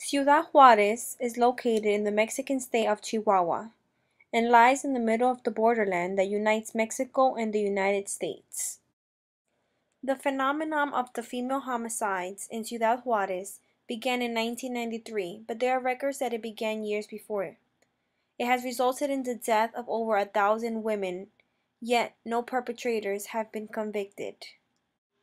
Ciudad Juarez is located in the Mexican state of Chihuahua and lies in the middle of the borderland that unites Mexico and the United States. The phenomenon of the female homicides in Ciudad Juarez began in 1993, but there are records that it began years before. It has resulted in the death of over 1,000 women, yet no perpetrators have been convicted.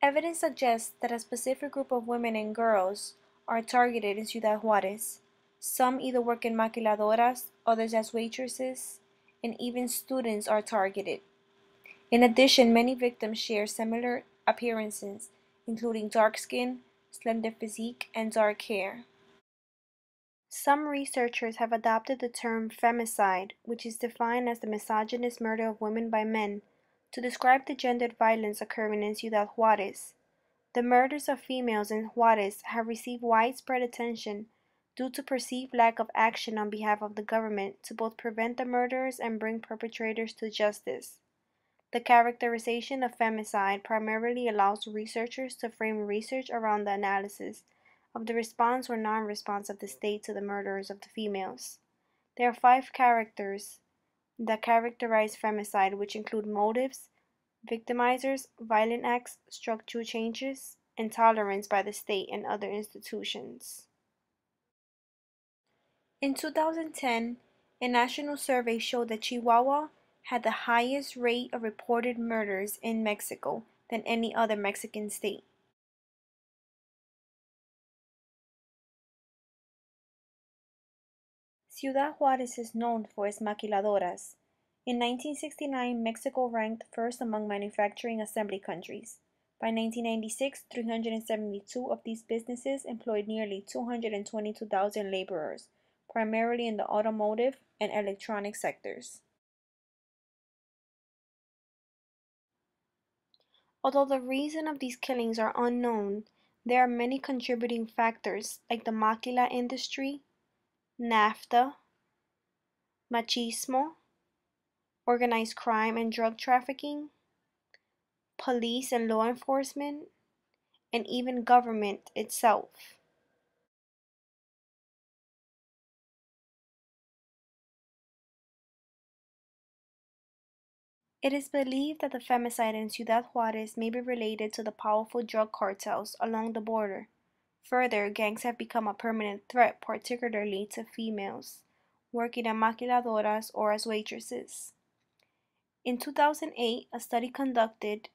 Evidence suggests that a specific group of women and girls are targeted in Ciudad Juarez. Some either work in maquiladoras, others as waitresses, and even students are targeted. In addition, many victims share similar appearances, including dark skin, slender physique, and dark hair. Some researchers have adopted the term femicide, which is defined as the misogynist murder of women by men, to describe the gendered violence occurring in Ciudad Juarez. The murders of females in Juarez have received widespread attention due to perceived lack of action on behalf of the government to both prevent the murders and bring perpetrators to justice. The characterization of femicide primarily allows researchers to frame research around the analysis of the response or non-response of the state to the murders of the females. There are 5 characters that characterize femicide, which include motives, victimizers, violent acts, structural changes, and tolerance by the state and other institutions. In 2010, a national survey showed that Chihuahua had the highest rate of reported murders in Mexico than any other Mexican state. Ciudad Juarez is known for its maquiladoras. In 1969, Mexico ranked first among manufacturing assembly countries. By 1996, 372 of these businesses employed nearly 222,000 laborers, primarily in the automotive and electronic sectors. Although the reason of these killings are unknown, there are many contributing factors like the maquila industry, NAFTA, machismo, organized crime and drug trafficking, police and law enforcement, and even government itself. It is believed that the femicide in Ciudad Juarez may be related to the powerful drug cartels along the border. Further, gangs have become a permanent threat, particularly to females working at maquiladoras or as waitresses. In 2008, a study conducted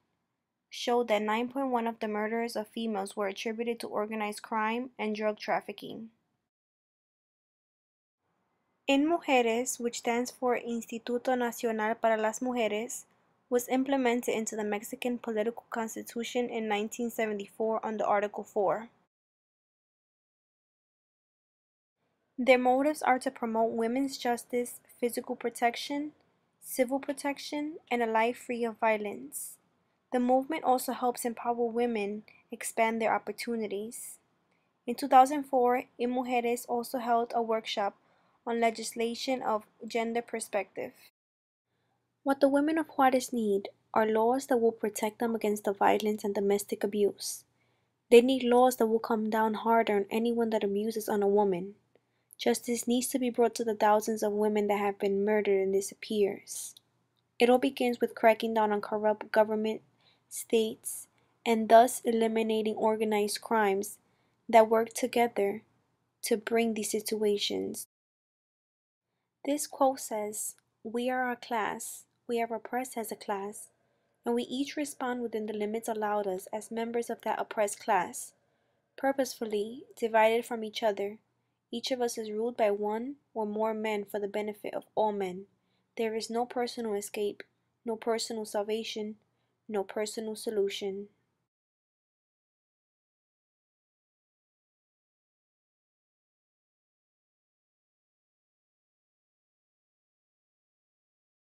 showed that 9.1% of the murders of females were attributed to organized crime and drug trafficking. In Mujeres, which stands for Instituto Nacional para las Mujeres, was implemented into the Mexican political constitution in 1974 under Article 4. Their motives are to promote women's justice, physical protection, civil protection, and a life free of violence. The movement also helps empower women expand their opportunities. In 2004, In Mujeres also held a workshop on legislation of gender perspective. What the women of Juarez need are laws that will protect them against the violence and domestic abuse. They need laws that will come down harder on anyone that abuses on a woman. Justice needs to be brought to the thousands of women that have been murdered and disappears. It all begins with cracking down on corrupt government, states, and thus eliminating organized crimes that work together to bring these situations. This quote says, "We are a class, we are oppressed as a class, and we each respond within the limits allowed us as members of that oppressed class. Purposefully divided from each other, each of us is ruled by one or more men for the benefit of all men. There is no personal escape, no personal salvation, no personal solution."